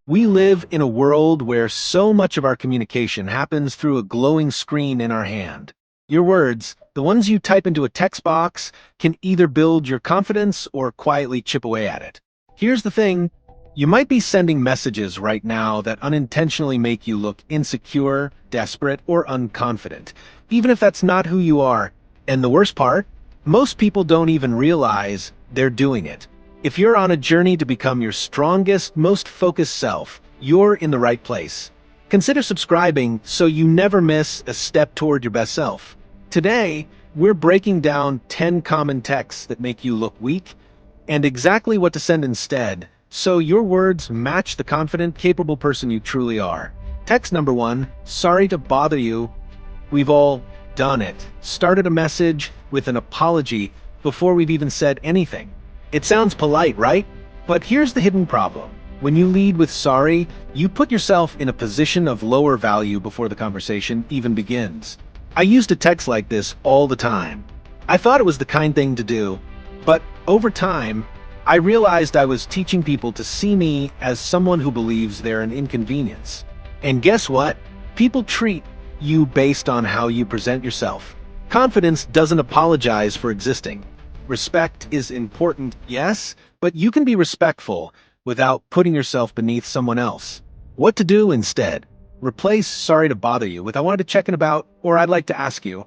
We live in a world where so much of our communication happens through a glowing screen in our hand. Your words, the ones you type into a text box, can either build your confidence or quietly chip away at it. Here's the thing, you might be sending messages right now that unintentionally make you look insecure, desperate, or unconfident, even if that's not who you are. And the worst part? Most people don't even realize they're doing it. If you're on a journey to become your strongest, most focused self, you're in the right place. Consider subscribing so you never miss a step toward your best self. Today, we're breaking down 10 common texts that make you look weak and exactly what to send instead, so your words match the confident, capable person you truly are. Text number 1, sorry to bother you. We've all done it. Started a message with an apology before we've even said anything. It sounds polite, right? But here's the hidden problem. When you lead with sorry, you put yourself in a position of lower value before the conversation even begins. I used to text like this all the time. I thought it was the kind thing to do, but over time, I realized I was teaching people to see me as someone who believes they're an inconvenience. And guess what? People treat you based on how you present yourself. Confidence doesn't apologize for existing. Respect is important, yes, but you can be respectful without putting yourself beneath someone else. What to do instead? Replace sorry to bother you with I wanted to check in about, or I'd like to ask you.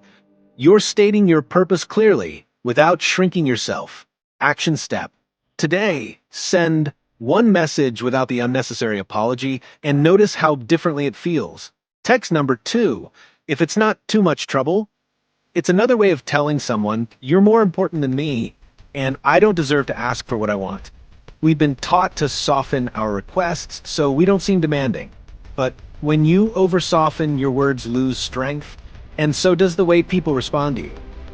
You're stating your purpose clearly without shrinking yourself. Action step. Today, send one message without the unnecessary apology and notice how differently it feels. Text number 2. If it's not too much trouble, it's another way of telling someone, you're more important than me, and I don't deserve to ask for what I want. We've been taught to soften our requests so we don't seem demanding. But when you over-soften, your words lose strength, and so does the way people respond to you.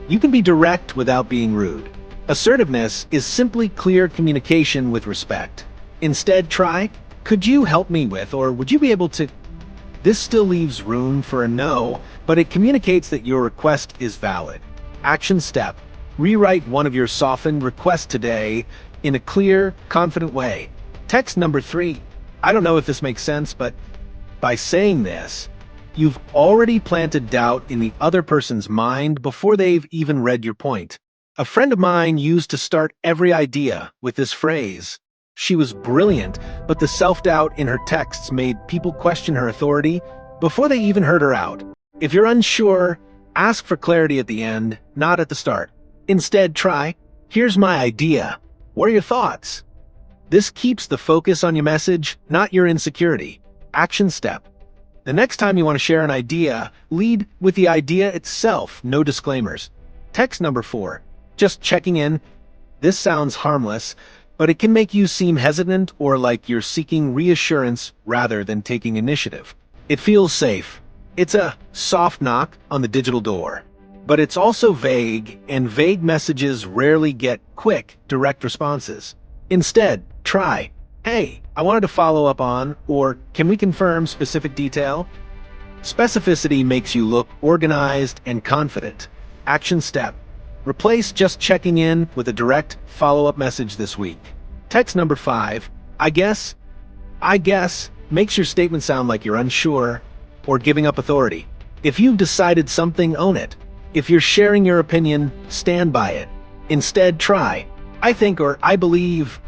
You can be direct without being rude. Assertiveness is simply clear communication with respect. Instead, try, could you help me with, or would you be able to? This still leaves room for a no, but it communicates that your request is valid. Action step. Rewrite one of your softened requests today in a clear, confident way. Text number 3. I don't know if this makes sense, but by saying this, you've already planted doubt in the other person's mind before they've even read your point. A friend of mine used to start every idea with this phrase. She was brilliant, but the self-doubt in her texts made people question her authority before they even heard her out. If you're unsure, ask for clarity at the end, not at the start. Instead, try, here's my idea. What are your thoughts? This keeps the focus on your message, not your insecurity. Action step. The next time you want to share an idea, lead with the idea itself, no disclaimers. Text number 4. Just checking in. This sounds harmless, but it can make you seem hesitant or like you're seeking reassurance rather than taking initiative. It feels safe. It's a soft knock on the digital door. But it's also vague, and vague messages rarely get quick, direct responses. Instead, try, hey, I wanted to follow up on, or can we confirm specific detail? Specificity makes you look organized and confident. Action step. Replace just checking in with a direct follow-up message this week. Text number 5. I guess makes your statement sound like you're unsure or giving up authority. If you've decided something, own it. If you're sharing your opinion, stand by it. Instead, try, I think or I believe.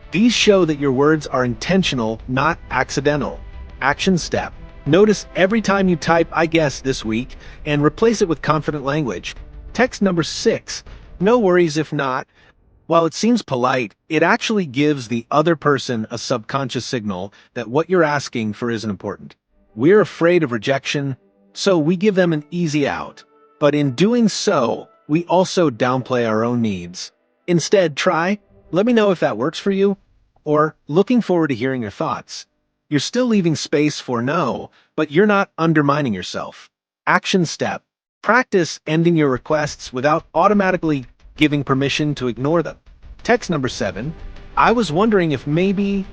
These show that your words are intentional, not accidental. Action step. Notice every time you type I guess this week and replace it with confident language. Text number 6. No worries if not. While it seems polite, it actually gives the other person a subconscious signal that what you're asking for isn't important. We're afraid of rejection, so we give them an easy out. But in doing so, we also downplay our own needs. Instead, try, let me know if that works for you, or looking forward to hearing your thoughts. You're still leaving space for no, but you're not undermining yourself. Action step. Practice ending your requests without automatically giving permission to ignore them. Text number 7. I was wondering if maybe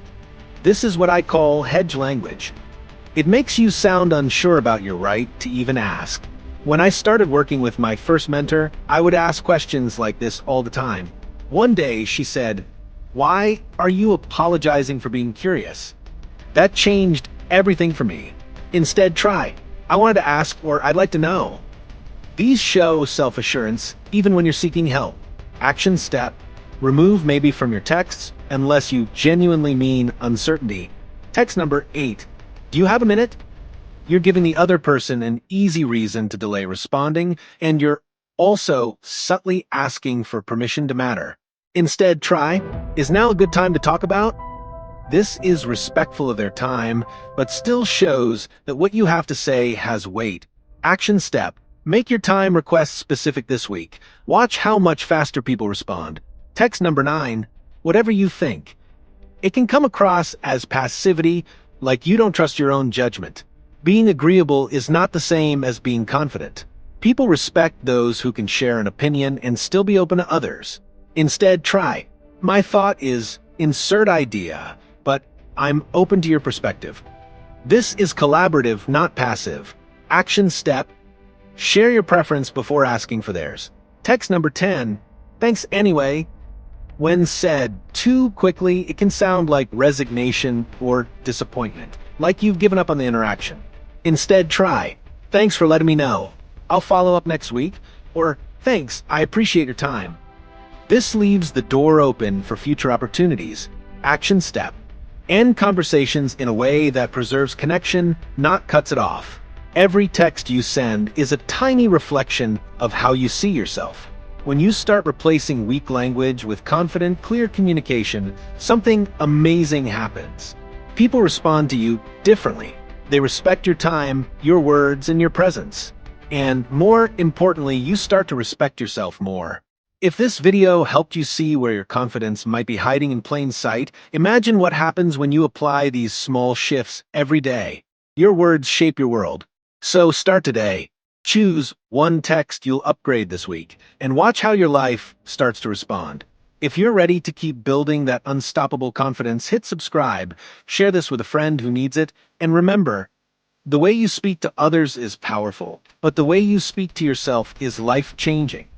this is what I call hedge language. It makes you sound unsure about your right to even ask. When I started working with my first mentor, I would ask questions like this all the time. One day she said, "Why are you apologizing for being curious?" That changed everything for me. Instead, try. I wanted to ask, or I'd like to know. These show self-assurance even when you're seeking help. Action step. Remove maybe from your texts unless you genuinely mean uncertainty. Text number 8. Do you have a minute? You're giving the other person an easy reason to delay responding, and you're also subtly asking for permission to matter. Instead, try, is now a good time to talk about? This is respectful of their time, but still shows that what you have to say has weight. Action step. Make your time requests specific this week. Watch how much faster people respond. Text number 9. Whatever you think. It can come across as passivity, like you don't trust your own judgment. Being agreeable is not the same as being confident. People respect those who can share an opinion and still be open to others. Instead, try. My thought is, insert idea, but I'm open to your perspective. This is collaborative, not passive. Action step. Share your preference before asking for theirs. Text number 10. Thanks anyway. When said too quickly, it can sound like resignation or disappointment, like you've given up on the interaction. Instead, try. Thanks for letting me know. I'll follow up next week. Or, thanks, I appreciate your time. This leaves the door open for future opportunities. Action step. End conversations in a way that preserves connection, not cuts it off. Every text you send is a tiny reflection of how you see yourself. When you start replacing weak language with confident, clear communication, something amazing happens. People respond to you differently. They respect your time, your words, and your presence. And more importantly, you start to respect yourself more. If this video helped you see where your confidence might be hiding in plain sight, imagine what happens when you apply these small shifts every day. Your words shape your world. So start today. Choose one text you'll upgrade this week, and watch how your life starts to respond. If you're ready to keep building that unstoppable confidence, hit subscribe, share this with a friend who needs it, and remember, the way you speak to others is powerful, but the way you speak to yourself is life-changing.